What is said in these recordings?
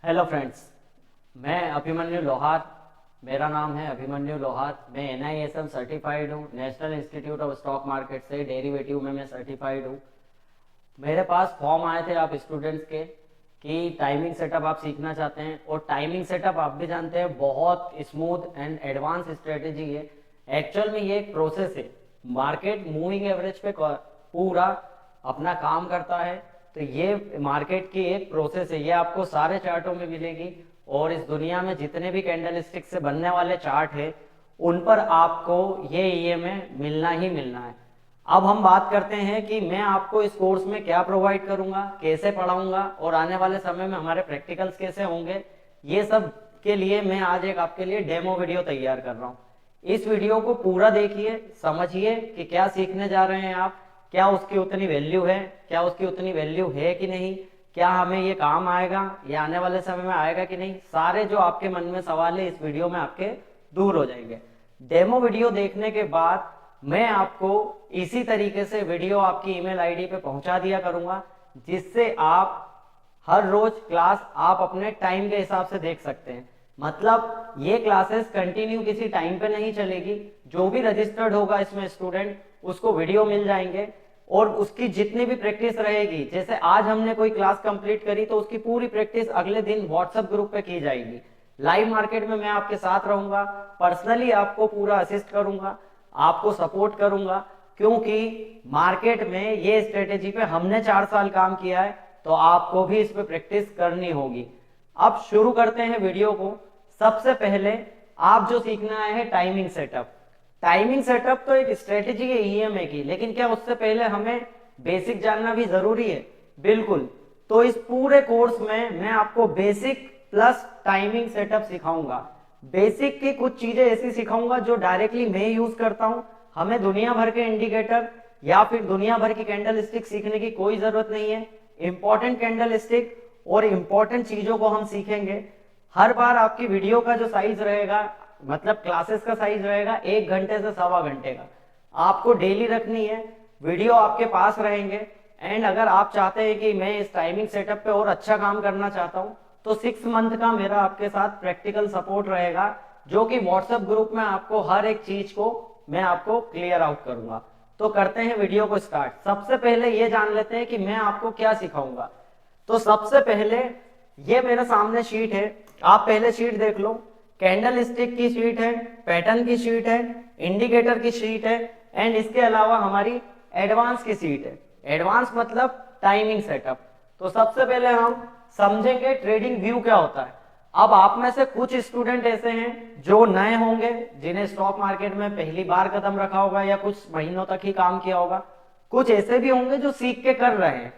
Hello friends, मैं अभिमन्यु लोहार। मेरा नाम है अभिमन्यु लोहार। मैं NISM सर्टिफाइड हूँ। National institute of stock market से डेरिवेटिव में मैं सर्टिफाइड हूँ। मेरे पास फॉर्म आए थे आप स्टूडेंट्स के कि टाइमिंग सेटअप आप सीखना चाहते हैं, और टाइमिंग सेटअप आप भी जानते हैं बहुत स्मूथ एंड एडवांस स्ट्रेटेजी है। एक्चुअल में ये एक प्रोसेस है। मार्केट मूविंग एवरेज पे पूरा अपना काम करता है, तो ये मार्केट की एक प्रोसेस है। ये आपको सारे चार्टों में मिलेगी, और इस दुनिया में जितने भी कैंडल स्टिक से बनने वाले चार्ट है उन पर आपको ये EMA मिलना ही मिलना है। अब हम बात करते हैं कि मैं आपको इस कोर्स में क्या प्रोवाइड करूंगा, कैसे पढ़ाऊंगा, और आने वाले समय में हमारे प्रैक्टिकल्स कैसे होंगे। ये सब के लिए मैं आज एक आपके लिए डेमो वीडियो तैयार कर रहा हूँ। इस वीडियो को पूरा देखिए, समझिए कि क्या सीखने जा रहे हैं आप, क्या उसकी उतनी वैल्यू है, क्या उसकी उतनी वैल्यू है कि नहीं, क्या हमें ये काम आएगा, ये आने वाले समय में आएगा कि नहीं। सारे जो आपके मन में सवाल है इस वीडियो में आपके दूर हो जाएंगे। डेमो वीडियो देखने के बाद मैं आपको इसी तरीके से वीडियो आपकी ईमेल आईडी पे पहुंचा दिया करूंगा, जिससे आप हर रोज क्लास आप अपने टाइम के हिसाब से देख सकते हैं। मतलब ये क्लासेस कंटिन्यू किसी टाइम पे नहीं चलेगी। जो भी रजिस्टर्ड होगा इसमें स्टूडेंट, उसको वीडियो मिल जाएंगे, और उसकी जितनी भी प्रैक्टिस रहेगी, जैसे आज हमने कोई क्लास कंप्लीट करी तो उसकी पूरी प्रैक्टिस अगले दिन व्हाट्सएप ग्रुप पे की जाएगी। लाइव मार्केट में मैं आपके साथ रहूंगा, पर्सनली आपको पूरा असिस्ट करूंगा, आपको सपोर्ट करूंगा, क्योंकि मार्केट में ये स्ट्रेटेजी पे हमने 4 साल काम किया है, तो आपको भी इस पे प्रैक्टिस करनी होगी। अब शुरू करते हैं वीडियो को। सबसे पहले आप जो सीखना है टाइमिंग सेटअप। टाइमिंग सेटअप तो एक स्ट्रेटेजी है EMA की, लेकिन क्या उससे पहले हमें बेसिक जानना भी जरूरी है? बिल्कुल। तो इस पूरे कोर्स में मैं आपको बेसिक प्लस टाइमिंग सेटअप सिखाऊंगा। बेसिक की कुछ चीजें ऐसी सिखाऊंगा जो डायरेक्टली मैं यूज करता हूं। हमें दुनिया भर के इंडिकेटर या फिर दुनिया भर की कैंडल स्टिक सीखने की कोई जरूरत नहीं है। इंपॉर्टेंट कैंडल स्टिक और इंपॉर्टेंट चीजों को हम सीखेंगे। हर बार आपकी वीडियो का जो साइज रहेगा, मतलब क्लासेस का साइज रहेगा 1 घंटे से 1.25 घंटे का। आपको डेली रखनी है, वीडियो आपके पास रहेंगे। एंड अगर आप चाहते हैं कि मैं इस टाइमिंग सेटअप पे और अच्छा काम करना चाहता हूं, तो 6 मंथ का मेरा आपके साथ प्रैक्टिकल सपोर्ट रहेगा, जो कि व्हाट्सएप ग्रुप में आपको हर एक चीज को मैं आपको क्लियर आउट करूंगा। तो करते हैं वीडियो को स्टार्ट। सबसे पहले ये जान लेते हैं कि मैं आपको क्या सिखाऊंगा। तो सबसे पहले ये मेरे सामने शीट है, आप पहले शीट देख लो। कैंडल स्टिक की शीट है, पैटर्न की शीट है, इंडिकेटर की शीट है, एंड इसके अलावा हमारी एडवांस की शीट है। एडवांस मतलब टाइमिंग सेटअप। तो सबसे पहले हम समझेंगे ट्रेडिंग व्यू क्या होता है। अब आप में से कुछ स्टूडेंट ऐसे हैं जो नए होंगे, जिन्हें स्टॉक मार्केट में पहली बार कदम रखा होगा या कुछ महीनों तक ही काम किया होगा। कुछ ऐसे भी होंगे जो सीख के कर रहे हैं।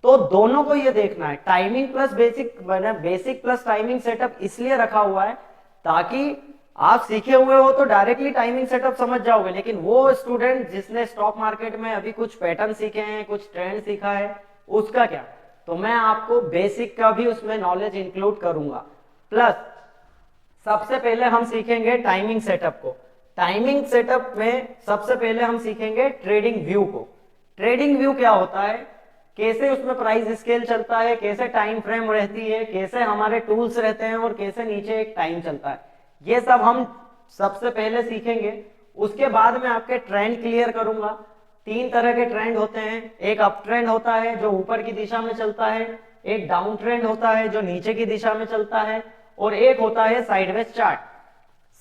तो दोनों को ये देखना है, timing plus basic, basic plus timing setup इसलिए रखा हुआ है ताकि आप सीखे हुए हो तो डायरेक्टली टाइमिंग सेटअप समझ जाओगे, लेकिन वो स्टूडेंट जिसने स्टॉक मार्केट में अभी कुछ पैटर्न सीखे हैं, कुछ ट्रेंड सीखा है, उसका क्या। तो मैं आपको बेसिक का भी उसमें नॉलेज इंक्लूड करूंगा। प्लस सबसे पहले हम सीखेंगे टाइमिंग सेटअप को। टाइमिंग सेटअप में सबसे पहले हम सीखेंगे ट्रेडिंग व्यू को। ट्रेडिंग व्यू क्या होता है, कैसे उसमें प्राइस स्केल चलता है, कैसे टाइम फ्रेम रहती है, कैसे हमारे टूल्स रहते हैं, और कैसे नीचे एक टाइम चलता है, ये सब हम सबसे पहले सीखेंगे। उसके बाद में आपके ट्रेंड क्लियर करूंगा। 3 तरह के ट्रेंड होते हैं। एक अप ट्रेंड होता है जो ऊपर की दिशा में चलता है, एक डाउन ट्रेंड होता है जो नीचे की दिशा में चलता है, और एक होता है साइडवेज चार्ट।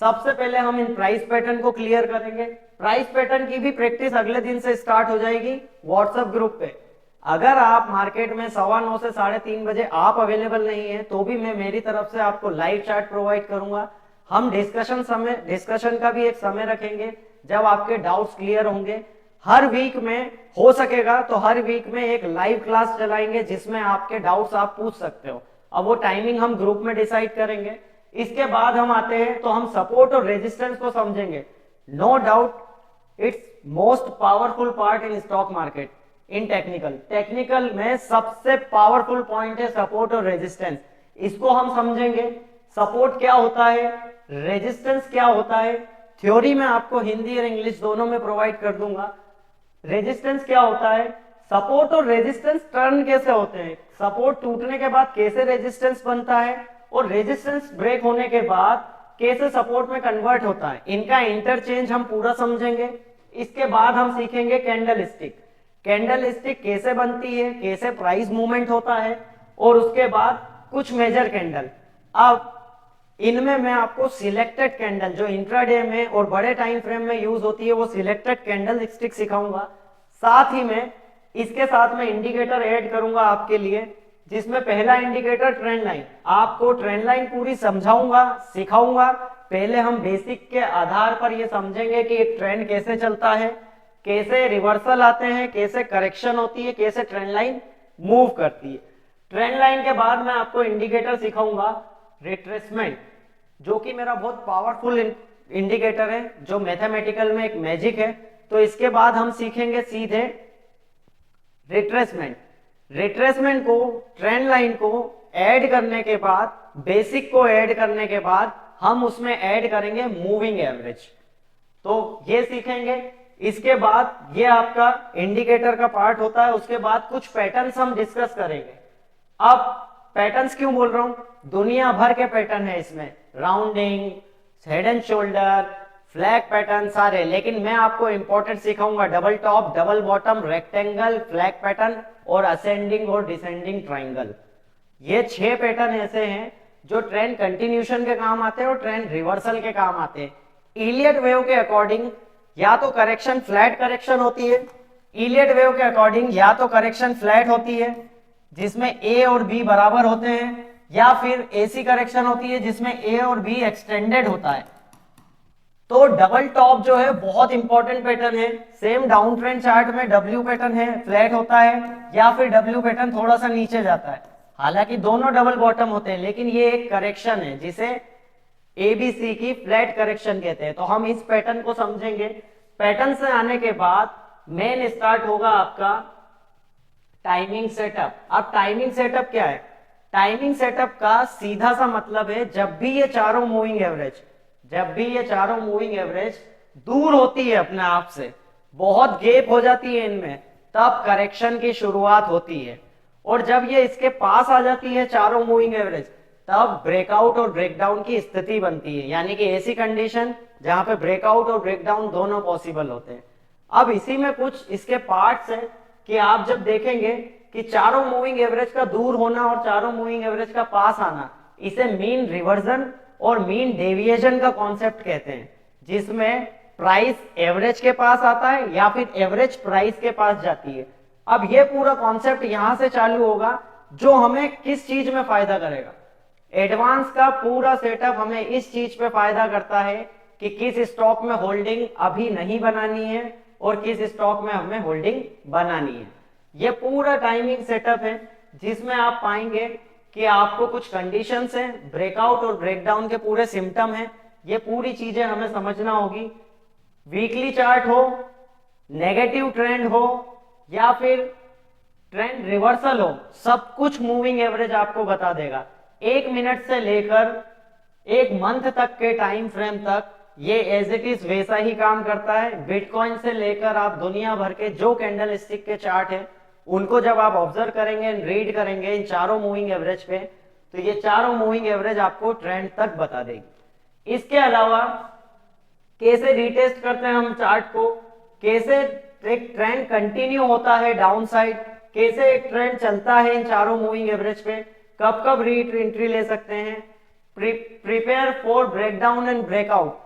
सबसे पहले हम इन प्राइस पैटर्न को क्लियर करेंगे। प्राइस पैटर्न की भी प्रैक्टिस अगले दिन से स्टार्ट हो जाएगी व्हाट्सएप ग्रुप पे। अगर आप मार्केट में 9:15 से 3:30 बजे आप अवेलेबल नहीं है, तो भी मैं मेरी तरफ से आपको लाइव चार्ट प्रोवाइड करूंगा। हम डिस्कशन का भी एक समय रखेंगे जब आपके डाउट्स क्लियर होंगे। हर वीक में हो सकेगा तो हर वीक में एक लाइव क्लास चलाएंगे जिसमें आपके डाउट्स आप पूछ सकते हो। अब वो टाइमिंग हम ग्रुप में डिसाइड करेंगे। इसके बाद हम आते हैं तो हम सपोर्ट और रेजिस्टेंस को समझेंगे। No doubt it's most powerful part in stock market. In technical में सबसे पावरफुल पॉइंट है सपोर्ट और रेजिस्टेंस। इसको हम समझेंगे। सपोर्ट क्या होता है, रेजिस्टेंस क्या होता है, थ्योरी में आपको हिंदी और इंग्लिश दोनों में प्रोवाइड कर दूंगा। रेजिस्टेंस क्या होता है, सपोर्ट और रेजिस्टेंस टर्न कैसे होते हैं, सपोर्ट टूटने के बाद कैसे रेजिस्टेंस बनता है और रेजिस्टेंस ब्रेक होने के बाद कैसे सपोर्ट में कन्वर्ट होता है, इनका इंटरचेंज हम पूरा समझेंगे। इसके बाद हम सीखेंगे कैंडल स्टिक, कैंडल स्टिक कैसे बनती है, कैसे प्राइस मूवमेंट होता है, और उसके बाद कुछ मेजर कैंडल। अब इनमें मैं आपको सिलेक्टेड कैंडल जो इंट्राडे में और बड़े टाइम फ्रेम में यूज होती है वो सिलेक्टेड कैंडल स्टिक सिखाऊंगा। साथ ही में इसके साथ में इंडिकेटर ऐड करूंगा आपके लिए, जिसमें पहला इंडिकेटर ट्रेंड लाइन, आपको ट्रेंड लाइन पूरी समझाऊंगा, सिखाऊंगा। पहले हम बेसिक के आधार पर ये समझेंगे कि एक ट्रेंड कैसे चलता है, कैसे रिवर्सल आते हैं, कैसे करेक्शन होती है, कैसे ट्रेंड लाइन मूव करती है। ट्रेंड लाइन के बाद मैं आपको इंडिकेटर सिखाऊंगा रिट्रेसमेंट, जो कि मेरा बहुत पावरफुल इंडिकेटर है, जो मैथमेटिकल में एक मैजिक है। तो इसके बाद हम सीखेंगे सीधे रिट्रेसमेंट। रिट्रेसमेंट को, ट्रेंड लाइन को ऐड करने के बाद, बेसिक को ऐड करने के बाद हम उसमें ऐड करेंगे मूविंग एवरेज, तो ये सीखेंगे। इसके बाद ये आपका इंडिकेटर का पार्ट होता है। उसके बाद कुछ पैटर्न्स हम डिस्कस करेंगे। अब पैटर्न्स क्यों बोल रहा हूं, दुनिया भर के पैटर्न है इसमें, rounding, head and shoulder, flag pattern सारे, लेकिन मैं आपको इंपॉर्टेंट सिखाऊंगा double top, double bottom, rectangle, flag pattern और असेंडिंग और डिसेंडिंग ट्राइंगल। ये 6 पैटर्न ऐसे हैं जो ट्रेंड कंटिन्यूशन के काम आते हैं और ट्रेंड रिवर्सल के काम आते हैं। इलियट वेव के अकॉर्डिंग या तो करेक्शन फ्लैट करेक्शन होती है, इलियट वेव के अकॉर्डिंग या तो करेक्शन फ्लैट होती है जिसमें ए और बी बराबर होते हैं, या फिर एसी करेक्शन होती है जिसमें ए और बी एक्सटेंडेड होता है। तो डबल टॉप जो है बहुत इंपॉर्टेंट पैटर्न है। सेम डाउन ट्रेंड चार्ट में डब्ल्यू पैटर्न है, फ्लैट होता है, या फिर डब्ल्यू पैटर्न थोड़ा सा नीचे जाता है। हालांकि दोनों डबल बॉटम होते हैं, लेकिन ये एक करेक्शन है जिसे एबीसी की फ्लैट करेक्शन कहते हैं। तो हम इस पैटर्न को समझेंगे। पैटर्न से आने के बाद मेन स्टार्ट होगा आपका टाइमिंग सेटअप। अब टाइमिंग सेटअप क्या है, टाइमिंग सेटअप का सीधा सा मतलब है जब भी ये चारों मूविंग एवरेज, जब भी ये चारों मूविंग एवरेज दूर होती है अपने आप से, बहुत गैप हो जाती है इनमें, तब करेक्शन की शुरुआत होती है। और जब ये इसके पास आ जाती है चारों मूविंग एवरेज, तब ब्रेकआउट और ब्रेकडाउन की स्थिति बनती है, यानी कि ऐसी कंडीशन जहां पे ब्रेकआउट और ब्रेकडाउन दोनों पॉसिबल होते हैं। अब इसी में कुछ इसके पार्ट्स हैं कि आप जब देखेंगे कि चारों मूविंग एवरेज का दूर होना और चारों मूविंग एवरेज का पास आना, इसे मीन रिवर्जन और मीन डेविएशन का कॉन्सेप्ट कहते हैं, जिसमें प्राइस एवरेज के पास आता है या फिर एवरेज प्राइस के पास जाती है। अब ये पूरा कॉन्सेप्ट यहां से चालू होगा, जो हमें किस चीज में फायदा करेगा। एडवांस का पूरा सेटअप हमें इस चीज पे फायदा करता है कि किस स्टॉक में होल्डिंग अभी नहीं बनानी है और किस स्टॉक में हमें होल्डिंग बनानी है। ये पूरा टाइमिंग सेटअप है जिसमें आप पाएंगे कि आपको कुछ कंडीशंस हैं, ब्रेकआउट और ब्रेकडाउन के पूरे सिम्टम हैं। ये पूरी चीजें हमें समझना होगी। वीकली चार्ट हो, नेगेटिव ट्रेंड हो या फिर ट्रेंड रिवर्सल हो, सब कुछ मूविंग एवरेज आपको बता देगा। 1 मिनट से लेकर 1 मंथ तक के टाइम फ्रेम तक ये एज इट इज वैसा ही काम करता है। बिटकॉइन से लेकर आप दुनिया भर के जो कैंडल स्टिक के चार्ट है, उनको जब आप ऑब्जर्व करेंगे, रीड करेंगे इन चारों मूविंग एवरेज पे, तो ये चारों मूविंग एवरेज आपको ट्रेंड तक बता देगी। इसके अलावा कैसे रिटेस्ट करते हैं हम चार्ट को, कैसे एक ट्रेंड कंटिन्यू होता है डाउन साइड, कैसे एक ट्रेंड चलता है इन चारों मूविंग एवरेज पे, कब कब एंट्री ले सकते हैं, prepare for breakdown and breakout,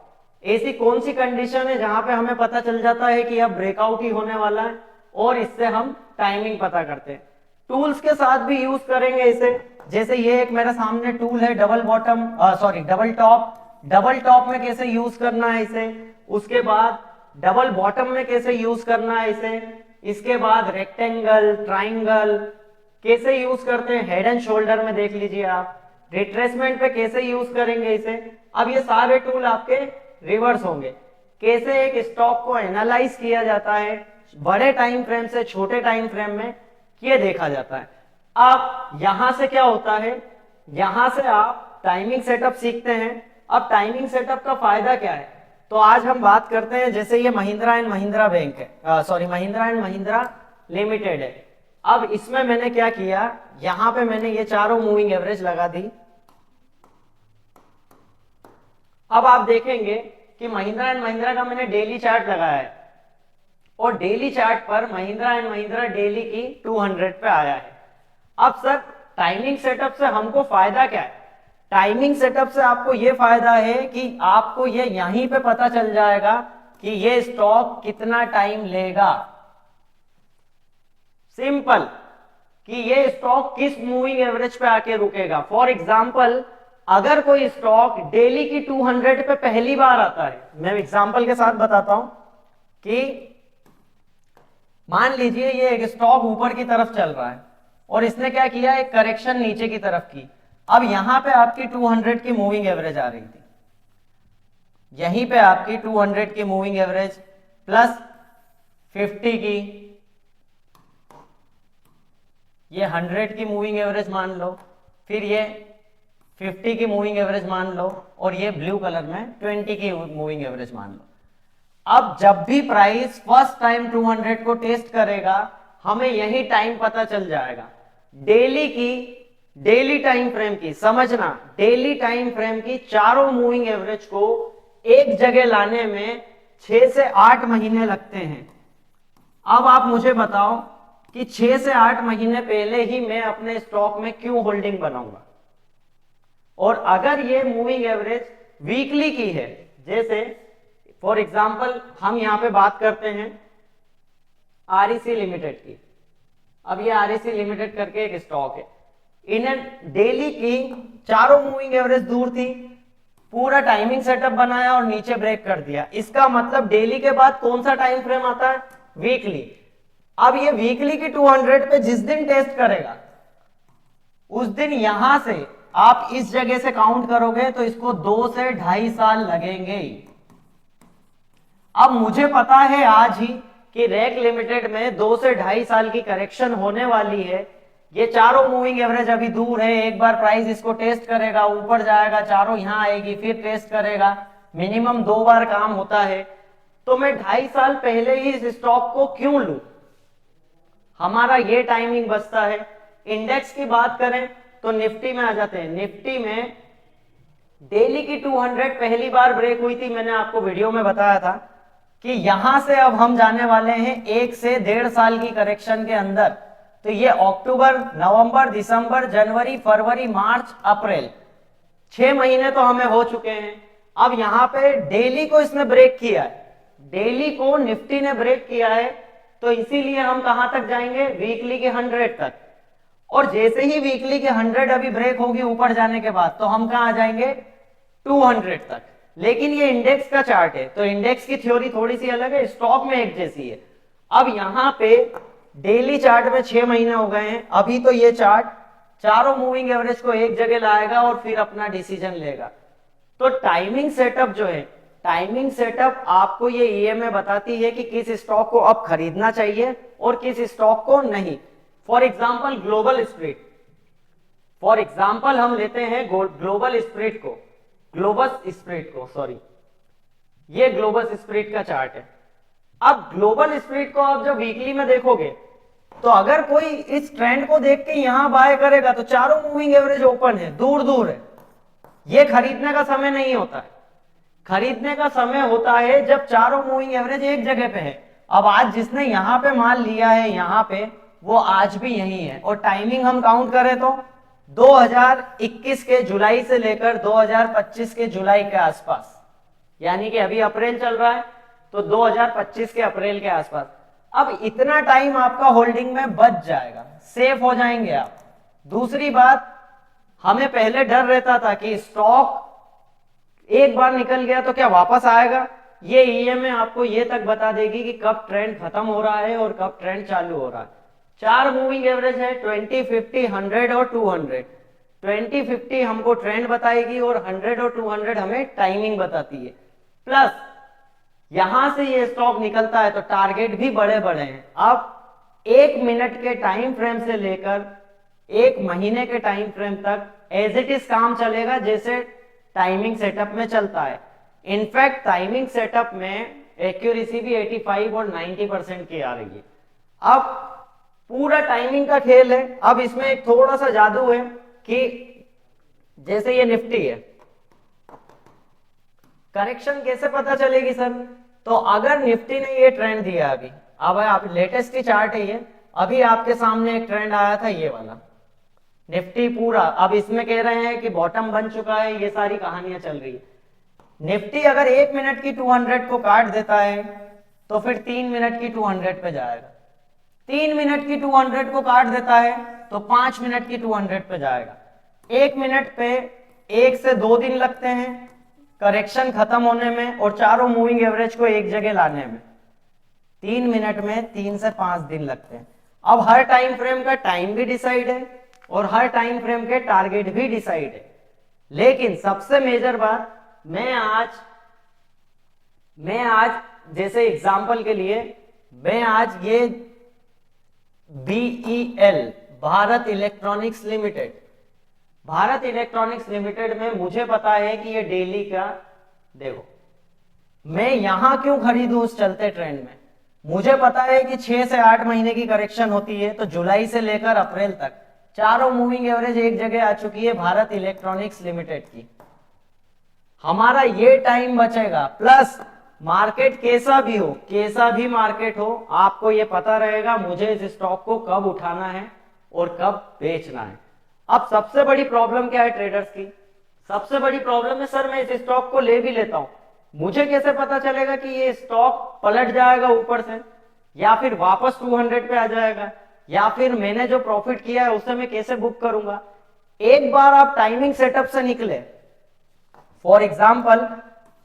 ऐसी कौन सी कंडीशन है जहां पे हमें पता चल जाता है कि अब ब्रेकआउट ही होने वाला है, और इससे हम टाइमिंग पता करते हैं। टूल्स के साथ भी यूज करेंगे इसे, जैसे ये एक मेरे सामने टूल है double bottom, double top. Double top में कैसे यूज करना है इसे, उसके बाद डबल बॉटम में कैसे यूज करना है इसे, इसके बाद रेक्टेंगल, ट्राइंगल कैसे यूज करते हैं, हेड एंड शोल्डर में देख लीजिए आप, रिट्रेसमेंट पे कैसे यूज करेंगे इसे। अब ये सारे टूल आपके रिवर्स होंगे। कैसे एक स्टॉक को एनालाइज किया जाता है, बड़े टाइम फ्रेम से छोटे टाइम फ्रेम में ये देखा जाता है। अब यहां से क्या होता है, यहां से आप टाइमिंग सेटअप सीखते हैं। अब टाइमिंग सेटअप का फायदा क्या है, तो आज हम बात करते हैं, जैसे ये महिंद्रा एंड महिंद्रा बैंक है, महिंद्रा एंड महिंद्रा लिमिटेड है। अब इसमें मैंने क्या किया, यहां पे मैंने ये चारों मूविंग एवरेज लगा दी। अब आप देखेंगे कि महिंद्रा एंड महिंद्रा का मैंने डेली चार्ट लगाया है और डेली चार्ट पर महिंद्रा एंड महिंद्रा डेली की 200 पे आया है। अब सर टाइमिंग सेटअप से हमको फायदा क्या है? टाइमिंग सेटअप से आपको यह फायदा है कि आपको ये यहीं पे पता चल जाएगा कि ये स्टॉक कितना टाइम लेगा। सिंपल, कि ये स्टॉक किस मूविंग एवरेज पे आके रुकेगा। फॉर एग्जांपल, अगर कोई स्टॉक डेली की 200 पे पहली बार आता है, मैं एग्जांपल के साथ बताता हूं कि मान लीजिए ये एक स्टॉक ऊपर की तरफ चल रहा है और इसने क्या किया, एक करेक्शन नीचे की तरफ की। अब यहां पे आपकी 200 की मूविंग एवरेज आ रही थी, यहीं पे आपकी 200 की मूविंग एवरेज प्लस 50 की, ये 100 की मूविंग एवरेज मान लो, फिर ये 50 की मूविंग एवरेज मान लो और ये ब्लू कलर में 20 की मूविंग एवरेज मान लो। अब जब भी प्राइस फर्स्ट टाइम 200 को टेस्ट करेगा, हमें यही टाइम पता चल जाएगा। डेली की, डेली टाइम फ्रेम की, समझना, डेली टाइम फ्रेम की चारों मूविंग एवरेज को एक जगह लाने में 6 से 8 महीने लगते हैं। अब आप मुझे बताओ कि 6 से 8 महीने पहले ही मैं अपने स्टॉक में क्यों होल्डिंग बनाऊंगा? और अगर ये मूविंग एवरेज वीकली की है, जैसे फॉर एग्जांपल हम यहां पे बात करते हैं आरईसी लिमिटेड की। अब ये आरईसी लिमिटेड करके एक स्टॉक है, इन्हें डेली की चारों मूविंग एवरेज दूर थी, पूरा टाइमिंग सेटअप बनाया और नीचे ब्रेक कर दिया। इसका मतलब डेली के बाद कौन सा टाइम फ्रेम आता है? वीकली। अब ये वीकली की 200 पे जिस दिन टेस्ट करेगा, उस दिन यहां से आप इस जगह से काउंट करोगे तो इसको 2 से 2.5 साल लगेंगे। अब मुझे पता है आज ही कि रैक लिमिटेड में 2 से 2.5 साल की करेक्शन होने वाली है। ये चारों मूविंग एवरेज अभी दूर है, एक बार प्राइस इसको टेस्ट करेगा, ऊपर जाएगा, चारों यहां आएगी, फिर टेस्ट करेगा, मिनिमम 2 बार काम होता है। तो मैं 2.5 साल पहले ही इस स्टॉक को क्यों लूं? हमारा ये टाइमिंग बचता है। इंडेक्स की बात करें तो निफ्टी में आ जाते हैं। निफ्टी में डेली की 200 पहली बार ब्रेक हुई थी, मैंने आपको वीडियो में बताया था कि यहां से अब हम जाने वाले हैं 1 से 1.5 साल की करेक्शन के अंदर। तो ये अक्टूबर, नवंबर, दिसंबर, जनवरी, फरवरी, मार्च, अप्रैल, 6 महीने तो हमें हो चुके हैं। अब यहां पे डेली को इसने ब्रेक किया है, डेली को निफ्टी ने ब्रेक किया है, तो इसीलिए हम कहां तक जाएंगे? वीकली के 100 तक। और जैसे ही वीकली के 100 अभी ब्रेक होगी ऊपर जाने के बाद, तो हम कहां आ जाएंगे? 200 तक। लेकिन ये इंडेक्स का चार्ट है, तो इंडेक्स की थ्योरी थोड़ी सी अलग है, स्टॉक में एक जैसी है। अब यहां पे डेली चार्ट में 6 महीने हो गए हैं, अभी तो ये चार्ट चारों मूविंग एवरेज को एक जगह लाएगा और फिर अपना डिसीजन लेगा। तो टाइमिंग सेटअप जो है, टाइमिंग सेटअप आपको ये ईएमए बताती है कि किस स्टॉक को अब खरीदना चाहिए और किस स्टॉक को नहीं। For example global spirit, for example हम लेते हैं ग्लोबल स्प्रिट को, सॉरी, ये ग्लोबल स्प्रिट का चार्ट है। अब ग्लोबल स्प्रिट को आप जब वीकली में देखोगे तो अगर कोई इस ट्रेंड को देख के यहां बाय करेगा तो चारों मूविंग एवरेज ओपन है, दूर दूर है, ये खरीदने का समय नहीं होता है। खरीदने का समय होता है जब चारों मूविंग एवरेज एक जगह पे है। अब आज जिसने यहां पे माल लिया है यहां पे, वो आज भी यही है। और टाइमिंग हम काउंट करें तो 2021 के जुलाई से लेकर 2025 के जुलाई के आसपास, यानी कि अभी अप्रैल चल रहा है तो 2025 के अप्रैल के आसपास। अब इतना टाइम आपका होल्डिंग में बच जाएगा, सेफ हो जाएंगे आप। दूसरी बात, हमें पहले डर रहता था कि स्टॉक एक बार निकल गया तो क्या वापस आएगा। ये ईएमए आपको ये तक बता देगी कि कब ट्रेंड खत्म हो रहा है और कब ट्रेंड चालू हो रहा है। 4 मूविंग एवरेज है, 20, 50, 100 और 200। 20, 50 हमको ट्रेंड बताएगी और 100 और 200 हमें टाइमिंग बताती है। प्लस यहां से ये स्टॉक निकलता है तो टारगेट भी बड़े बड़े हैं। अब 1 मिनट के टाइम फ्रेम से लेकर 1 महीने के टाइम फ्रेम तक एज इट इज काम चलेगा जैसे टाइमिंग सेटअप में चलता है। इनफैक्ट टाइमिंग सेटअप में एक्यूरेसी भी 85 और 90% की आ रही है। अब पूरा टाइमिंग का खेल है। अब इसमें एक थोड़ा सा जादू है कि जैसे ये निफ्टी है, करेक्शन कैसे पता चलेगी सर? तो अगर निफ्टी ने ये ट्रेंड दिया अभी, अब आप लेटेस्ट ही चार्ट है ये, अभी आपके सामने एक ट्रेंड आया था ये वाला, निफ्टी पूरा, अब इसमें कह रहे हैं कि बॉटम बन चुका है, ये सारी कहानियां चल रही है। निफ्टी अगर 1 मिनट की 200 को काट देता है तो फिर 3 मिनट की 200 पे जाएगा, 3 मिनट की 200 को काट देता है तो 5 मिनट की 200 पे जाएगा। 1 मिनट पे 1 से 2 दिन लगते हैं करेक्शन खत्म होने में और चारों मूविंग एवरेज को एक जगह लाने में। 3 मिनट में 3 से 5 दिन लगते हैं। अब हर टाइम फ्रेम का टाइम भी डिसाइड है और हर टाइम फ्रेम के टारगेट भी डिसाइड है। लेकिन सबसे मेजर बात, मैं आज जैसे एग्जांपल के लिए मैं आज ये BEL, Bharat electronics limited, Bharat electronics limited में मुझे पता है कि ये डेली का, देखो मैं यहां क्यों खरीदूं उस चलते ट्रेंड में, मुझे पता है कि 6 से 8 महीने की करेक्शन होती है, तो जुलाई से लेकर अप्रैल तक चारों मूविंग एवरेज एक जगह आ चुकी है भारत इलेक्ट्रॉनिक्स लिमिटेड की। हमारा ये टाइम बचेगा, प्लस मार्केट कैसा भी हो, कैसा भी मार्केट हो, आपको ये पता रहेगा मुझे इस स्टॉक को कब उठाना है और कब बेचना है। अब सबसे बड़ी प्रॉब्लम क्या है ट्रेडर्स की? सबसे बड़ी प्रॉब्लम है सर मैं इस स्टॉक को ले भी लेता हूं, मुझे कैसे पता चलेगा कि ये स्टॉक पलट जाएगा ऊपर से या फिर वापस 200 पे आ जाएगा, या फिर मैंने जो प्रॉफिट किया है उसे मैं कैसे बुक करूंगा? एक बार आप टाइमिंग सेटअप से निकले, फॉर एग्जाम्पल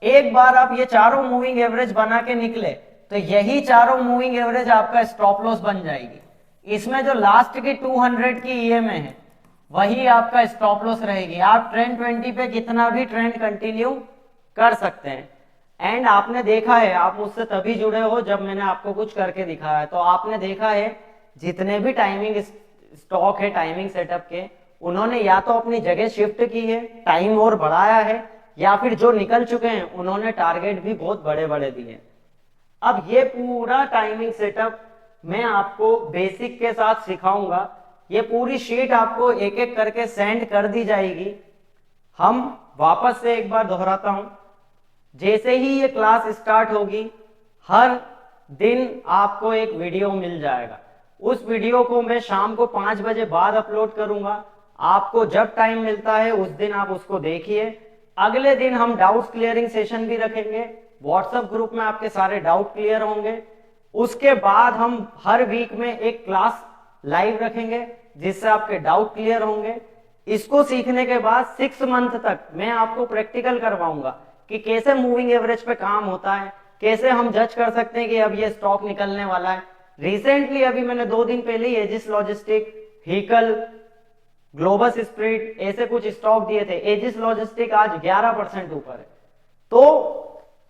एक बार आप ये चारों मूविंग एवरेज बना के निकले तो यही चारों मूविंग एवरेज आपका स्टॉप लॉस बन जाएगी। इसमें जो लास्ट की 200 की EMA है वही आपका स्टॉप लॉस रहेगी। आप ट्रेंड 20 पे कितना भी ट्रेंड कंटिन्यू कर सकते हैं। एंड आपने देखा है, आप मुझसे तभी जुड़े हो जब मैंने आपको कुछ करके दिखाया है, तो आपने देखा है जितने भी टाइमिंग स्टॉक है टाइमिंग सेटअप के, उन्होंने या तो अपनी जगह शिफ्ट की है, टाइम और बढ़ाया है, या फिर जो निकल चुके हैं उन्होंने टारगेट भी बहुत बड़े बड़े दिए। अब ये पूरा टाइमिंग सेटअप मैं आपको बेसिक के साथ सिखाऊंगा। ये पूरी शीट आपको एक एक करके सेंड कर दी जाएगी। हम वापस से एक बार दोहराता हूं, जैसे ही ये क्लास स्टार्ट होगी हर दिन आपको एक वीडियो मिल जाएगा। उस वीडियो को मैं शाम को 5 बजे बाद अपलोड करूंगा। आपको जब टाइम मिलता है उस दिन आप उसको देखिए। अगले दिन हम डाउट क्लियरिंग सेशन भी रखेंगे, व्हाट्सएप ग्रुप में आपके सारे डाउट क्लियर होंगे। उसके बाद हम हर वीक में एक क्लास लाइव रखेंगे जिससे आपके डाउट क्लियर होंगे। इसको सीखने के बाद 6 मंथ तक मैं आपको प्रैक्टिकल करवाऊंगा कि कैसे मूविंग एवरेज पे काम होता है, कैसे हम जज कर सकते हैं कि अब ये स्टॉक निकलने वाला है। रिसेंटली अभी मैंने 2 दिन पहले ही एजिस लॉजिस्टिक, हिकल, ग्लोबस स्प्रिट ऐसे कुछ स्टॉक दिए थे। एजिस लॉजिस्टिक आज 11% ऊपर है। तो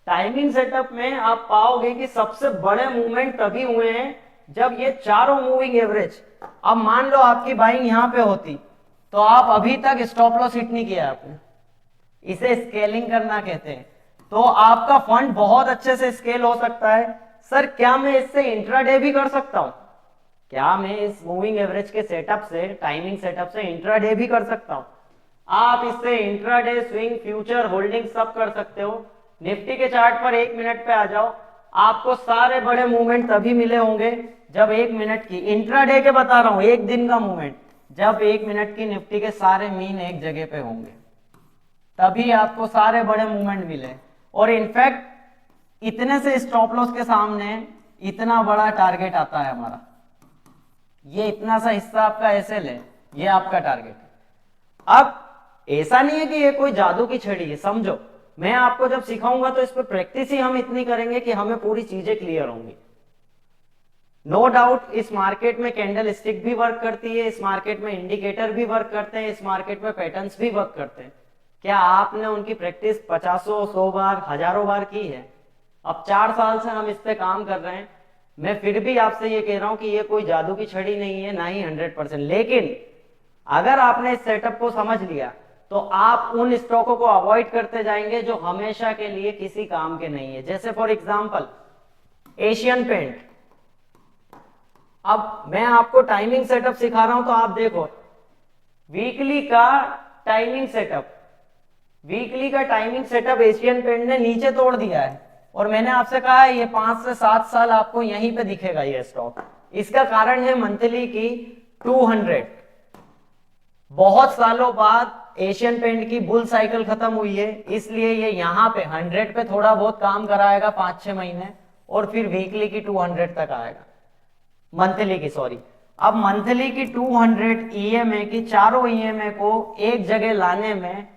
टाइमिंग सेटअप में आप पाओगे कि सबसे बड़े मूवमेंट तभी हुए हैं जब ये चारों मूविंग एवरेज, अब मान लो आपकी बाइंग यहां पे होती तो आप अभी तक स्टॉप लॉस हिट नहीं किया आपने, इसे स्केलिंग करना कहते हैं। तो आपका फंड बहुत अच्छे से स्केल हो सकता है। सर क्या मैं इससे इंट्राडे भी कर सकता हूं? क्या मैं इस मूविंग एवरेज के सेटअप से, टाइमिंग सेटअप से इंट्राडे भी कर सकता हूं? आप इससे इंट्राडे, स्विंग, फ्यूचर, होल्डिंग सब कर सकते हो। निफ्टी के चार्ट पर 1 मिनट पे आ जाओ, आपको सारे बड़े मूवमेंट तभी मिले होंगे जब 1 मिनट की, इंट्राडे के बता रहा हूं, एक दिन का मूवमेंट, जब 1 मिनट की निफ्टी के सारे मीन एक जगह पे होंगे, तभी आपको सारे बड़े मूवमेंट मिले। और इनफैक्ट इतने से स्टॉप लॉस के सामने इतना बड़ा टारगेट आता है हमारा, ये इतना सा हिस्सा आपका एसएल है, ये आपका टारगेट है। अब ऐसा नहीं है कि ये कोई जादू की छड़ी है, समझो मैं आपको जब सिखाऊंगा तो इस पर प्रैक्टिस ही हम इतनी करेंगे कि हमें पूरी चीजें क्लियर होंगी। नो डाउट इस मार्केट में कैंडल स्टिक भी वर्क करती है, इस मार्केट में इंडिकेटर भी वर्क करते हैं, इस मार्केट में पैटर्न्स भी वर्क करते हैं। क्या आपने उनकी प्रैक्टिस 50, 100 बार, हजारों बार की है? अब 4 साल से हम इस पे काम कर रहे हैं। मैं फिर भी आपसे ये कह रहा हूं कि ये कोई जादू की छड़ी नहीं है, ना ही 100%। लेकिन अगर आपने इस सेटअप को समझ लिया तो आप उन स्टॉकों को अवॉइड करते जाएंगे जो हमेशा के लिए किसी काम के नहीं है। जैसे फॉर एग्जांपल एशियन पेंट, अब मैं आपको टाइमिंग सेटअप सिखा रहा हूं तो आप देखो, वीकली का टाइमिंग सेटअप, वीकली का टाइमिंग सेटअप एशियन पेंट ने नीचे तोड़ दिया है, और मैंने आपसे कहा है ये 5 से 7 साल आपको यहीं पे दिखेगा ये स्टॉक। इसका कारण है मंथली की 200, बहुत सालों बाद एशियन पेंट की बुल साइकिल खत्म हुई है, इसलिए ये यहाँ पे 100 पे थोड़ा बहुत काम कराएगा 5-6 महीने, और फिर वीकली की 200 तक आएगा, मंथली की सॉरी। अब मंथली की 200 ईएमए की चारों ईएमए को एक जगह लाने में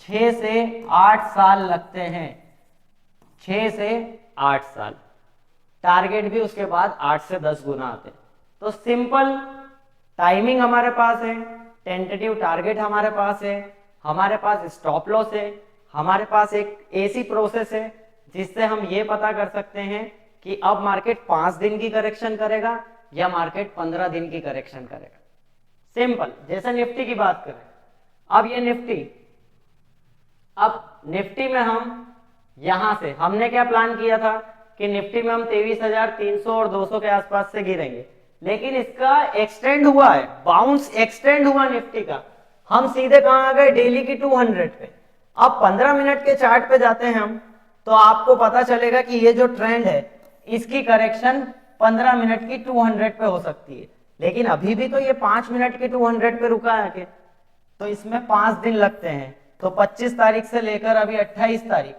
6 से 8 साल लगते हैं, 6 से 8 साल। टारगेट भी उसके बाद 8 से 10 गुना आते हैं। तो सिंपल टाइमिंग हमारे पास है, टेंटेटिव टारगेट हमारे पास है, हमारे पास स्टॉप लॉस है, हमारे पास एक ऐसी प्रोसेस है जिससे हम ये पता कर सकते हैं कि अब मार्केट 5 दिन की करेक्शन करेगा या मार्केट 15 दिन की करेक्शन करेगा। सिंपल। जैसे निफ्टी की बात करें, अब ये निफ्टी, अब निफ्टी में हम यहां से हमने क्या प्लान किया था कि निफ्टी में हम 23,300 और 200 के आसपास से गिरेंगे, लेकिन इसका एक्सटेंड हुआ है, बाउंस एक्सटेंड हुआ निफ्टी का। हम सीधे कहां आ गए, डेली की 200 पे। अब 15 मिनट के चार्ट पे जाते हैं हम, तो आपको पता चलेगा कि ये जो ट्रेंड है इसकी करेक्शन 15 मिनट की 200 पे हो सकती है, लेकिन अभी भी तो ये 5 मिनट की 200 पे रुका है के, तो इसमें 5 दिन लगते हैं। तो 25 तारीख से लेकर अभी 28 तारीख,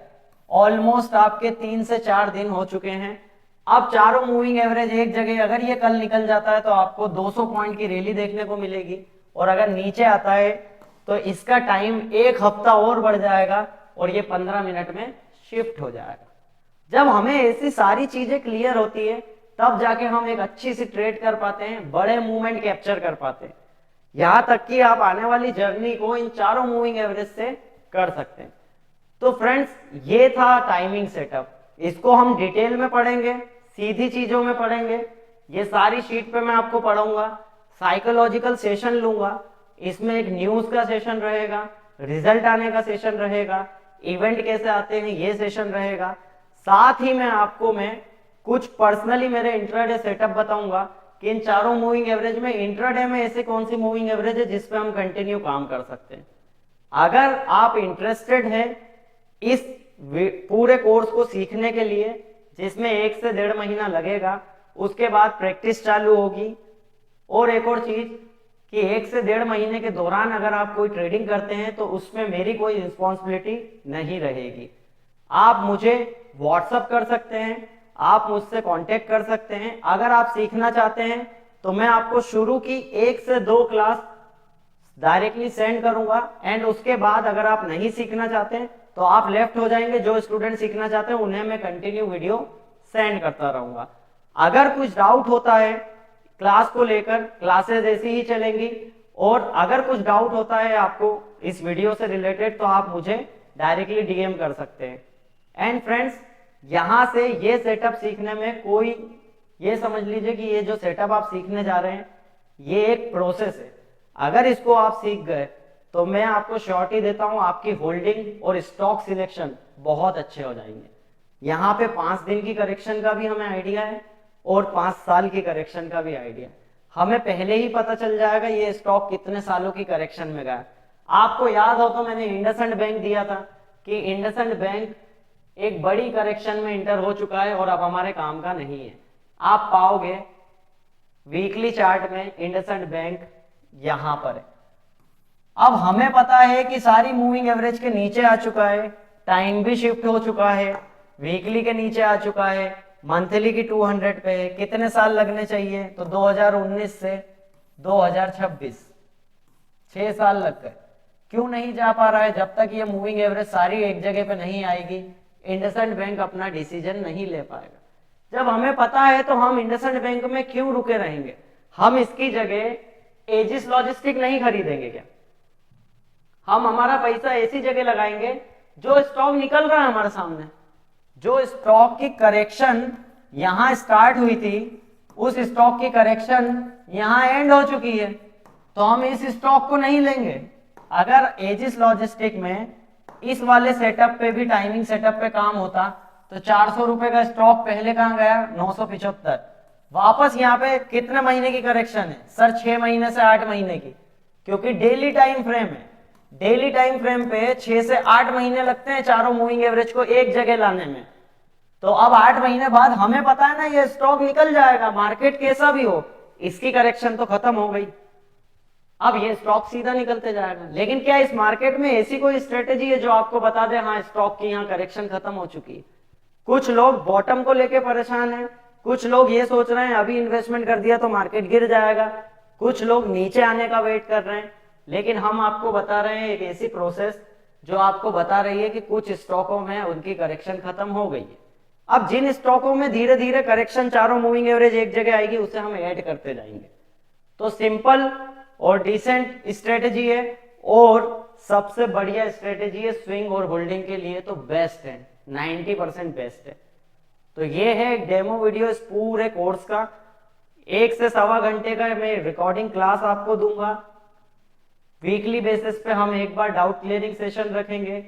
ऑलमोस्ट आपके 3 से 4 दिन हो चुके हैं। अब चारों मूविंग एवरेज एक जगह, अगर ये कल निकल जाता है तो आपको 200 पॉइंट की रैली देखने को मिलेगी, और अगर नीचे आता है तो इसका टाइम 1 हफ्ता और बढ़ जाएगा और ये 15 मिनट में शिफ्ट हो जाएगा। जब हमें ऐसी सारी चीजें क्लियर होती है तब जाके हम एक अच्छी सी ट्रेड कर पाते हैं, बड़े मूवमेंट कैप्चर कर पाते हैं। यहां तक कि आप आने वाली जर्नी को इन चारों मूविंग एवरेज से कर सकते हैं। तो फ्रेंड्स, ये था टाइमिंग सेटअप। इसको हम डिटेल में पढ़ेंगे, सीधी चीजों में पढ़ेंगे। ये सारी शीट पे मैं आपको पढ़ाऊंगा, साइकोलॉजिकल सेशन लूंगा, इसमें एक न्यूज का सेशन रहेगा, रिजल्ट आने का सेशन रहेगा, इवेंट कैसे आते हैं ये सेशन रहेगा। साथ ही में आपको मैं कुछ पर्सनली मेरे इंट्राडे सेटअप बताऊंगा कि इन चारों मूविंग एवरेज में इंट्राडे में ऐसे कौन सी मूविंग एवरेज है जिस पे हम कंटिन्यू काम कर सकते हैं। अगर आप इंटरेस्टेड हैं इस पूरे कोर्स को सीखने के लिए, जिसमें 1 से 1.5 महीना लगेगा, उसके बाद प्रैक्टिस चालू होगी। और एक और चीज कि 1 से 1.5 महीने के दौरान अगर आप कोई ट्रेडिंग करते हैं तो उसमें मेरी कोई रिस्पॉन्सिबिलिटी नहीं रहेगी। आप मुझे व्हाट्सअप कर सकते हैं, आप मुझसे कांटेक्ट कर सकते हैं। अगर आप सीखना चाहते हैं तो मैं आपको शुरू की 1 से 2 क्लास डायरेक्टली सेंड करूंगा, एंड उसके बाद अगर आप नहीं सीखना चाहते हैं तो आप लेफ्ट हो जाएंगे। जो स्टूडेंट सीखना चाहते हैं उन्हें मैं कंटिन्यू वीडियो सेंड करता रहूंगा। अगर कुछ डाउट होता है क्लास को लेकर, क्लासेस ऐसी ही चलेंगी, और अगर कुछ डाउट होता है आपको इस वीडियो से रिलेटेड तो आप मुझे डायरेक्टली डीएम कर सकते हैं। एंड फ्रेंड्स, यहां से ये सेटअप सीखने में कोई, ये समझ लीजिए कि ये जो सेटअप आप सीखने जा रहे हैं ये एक प्रोसेस है। अगर इसको आप सीख गए तो मैं आपको श्योरिटी देता हूं आपकी होल्डिंग और स्टॉक सिलेक्शन बहुत अच्छे हो जाएंगे। यहाँ पे 5 दिन की करेक्शन का भी हमें आइडिया है और 5 साल की करेक्शन का भी आइडिया है। हमें पहले ही पता चल जाएगा ये स्टॉक कितने सालों की करेक्शन में गया। आपको याद हो तो मैंने इंडसइंड बैंक दिया था कि इंडसइंड बैंक एक बड़ी करेक्शन में इंटर हो चुका है और अब हमारे काम का नहीं है। आप पाओगे वीकली चार्ट में इंडसइंड बैंक यहां पर है। अब हमें पता है कि सारी मूविंग एवरेज के नीचे आ चुका है, टाइम भी शिफ्ट हो चुका है, वीकली के नीचे आ चुका है, मंथली की 200 पे है। कितने साल लगने चाहिए, तो 2019 से 2026 6 साल लग गए। क्यों नहीं जा पा रहा है? जब तक ये मूविंग एवरेज सारी एक जगह पे नहीं आएगी इंडसइंड बैंक अपना डिसीजन नहीं ले पाएगा। जब हमें पता है तो हम इंडसइंड बैंक में क्यों रुके रहेंगे? हम इसकी जगह एजिस लॉजिस्टिक नहीं खरीदेंगे क्या? हम हमारा पैसा ऐसी जगह लगाएंगे जो स्टॉक निकल रहा है हमारे सामने। जो स्टॉक की करेक्शन यहां स्टार्ट हुई थी उस स्टॉक की करेक्शन यहां एंड हो चुकी है, तो हम इस स्टॉक को नहीं लेंगे। अगर एजिस लॉजिस्टिक में इस वाले सेटअप पे भी टाइमिंग सेटअप पे काम होता तो 400 रुपए का स्टॉक पहले कहां गया? 975। वापस यहाँ पे कितने महीने की करेक्शन है सर? 6 महीने से 8 महीने की, क्योंकि डेली टाइम फ्रेम है। डेली टाइम फ्रेम पे 6 से 8 महीने लगते हैं चारों मूविंग एवरेज को एक जगह लाने में। तो अब 8 महीने बाद हमें पता है ना ये स्टॉक निकल जाएगा, मार्केट कैसा भी हो, इसकी करेक्शन तो खत्म हो गई, अब ये स्टॉक सीधा निकलते जाएगा। लेकिन क्या इस मार्केट में ऐसी कोई स्ट्रेटेजी है जो आपको बता दे हाँ स्टॉक की यहाँ करेक्शन खत्म हो चुकी है? कुछ लोग बॉटम को लेके परेशान हैं, कुछ लोग ये सोच रहे हैं अभी इन्वेस्टमेंट कर दिया तो मार्केट गिर जाएगा, कुछ लोग नीचे आने का वेट कर रहे हैं। लेकिन हम आपको बता रहे हैं एक ऐसी प्रोसेस जो आपको बता रही है कि कुछ स्टॉकों में उनकी करेक्शन खत्म हो गई है। अब जिन स्टॉकों में धीरे धीरे करेक्शन चारों मूविंग एवरेज एक जगह आएगी उसे हम ऐड करते जाएंगे। तो सिंपल और डिसेंट स्ट्रेटेजी है और सबसे बढ़िया स्ट्रेटेजी है स्विंग और होल्डिंग के लिए, तो बेस्ट है, 90% बेस्ट है। तो ये है एक डेमो वीडियो इस पूरे कोर्स का। 1 से सवा घंटे का मैं रिकॉर्डिंग क्लास आपको दूंगा। वीकली बेसिस पे हम एक बार डाउट क्लियरिंग सेशन रखेंगे।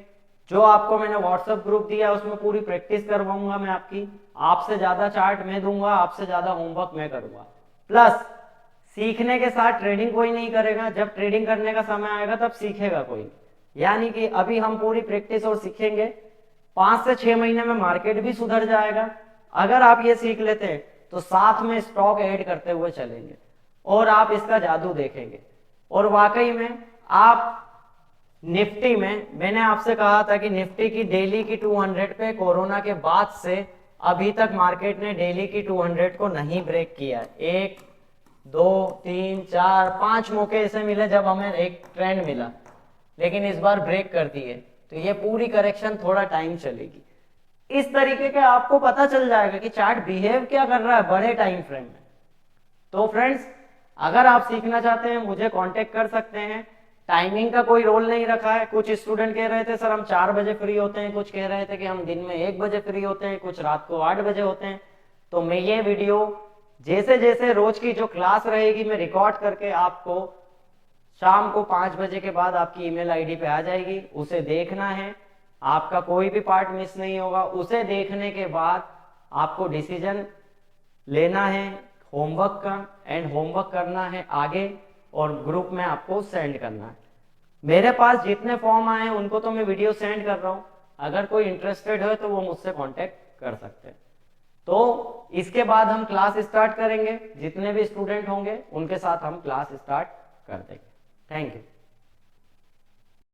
जो आपको मैंने व्हाट्सएप ग्रुप दिया उसमें पूरी प्रैक्टिस करवाऊंगा मैं आपकी। आपसे ज्यादा चार्ट मैं दूंगा, आपसे ज्यादा होमवर्क मैं करूंगा। प्लस सीखने के साथ ट्रेडिंग कोई नहीं करेगा, जब ट्रेडिंग करने का समय आएगा तब सीखेगा कोई। यानी कि अभी हम पूरी प्रैक्टिस और सीखेंगे, 5 से 6 महीने में मार्केट भी सुधर जाएगा। अगर आप ये सीख लेते हैं तो साथ में स्टॉक ऐड करते हुए चलेंगे और आप इसका जादू देखेंगे। और वाकई में आप निफ्टी में, मैंने आपसे कहा था कि निफ्टी की डेली की 200 पे कोरोना के बाद से अभी तक मार्केट ने डेली की 200 को नहीं ब्रेक किया। 1 2 3 4 5 मौके ऐसे मिले जब हमें एक ट्रेंड मिला, लेकिन इस बार ब्रेक कर दिए। तो ये पूरी करेक्शन थोड़ा टाइम चलेगी। इस तरीके के आपको पता चल जाएगा कि चार्ट बिहेव क्या कर रहा है बड़े टाइम फ्रेम में। तो फ्रेंड्स, अगर आप सीखना चाहते हैं मुझे कांटेक्ट कर सकते हैं। टाइमिंग का कोई रोल नहीं रखा है। कुछ स्टूडेंट कह रहे थे सर हम 4 बजे फ्री होते हैं, कुछ कह रहे थे कि हम दिन में 1 बजे फ्री होते हैं, कुछ रात को 8 बजे होते हैं। तो मैं ये वीडियो जैसे जैसे रोज की जो क्लास रहेगी मैं रिकॉर्ड करके आपको शाम को 5 बजे के बाद आपकी ईमेल आईडी पे आ जाएगी। उसे देखना है, आपका कोई भी पार्ट मिस नहीं होगा। उसे देखने के बाद आपको डिसीजन लेना है होमवर्क का, एंड होमवर्क करना है आगे और ग्रुप में आपको सेंड करना है। मेरे पास जितने फॉर्म आए हैं उनको तो मैं वीडियो सेंड कर रहा हूं। अगर कोई इंटरेस्टेड है तो वो मुझसे कांटेक्ट कर सकते हैं। तो इसके बाद हम क्लास स्टार्ट करेंगे, जितने भी स्टूडेंट होंगे उनके साथ हम क्लास स्टार्ट कर देंगे। Thank you.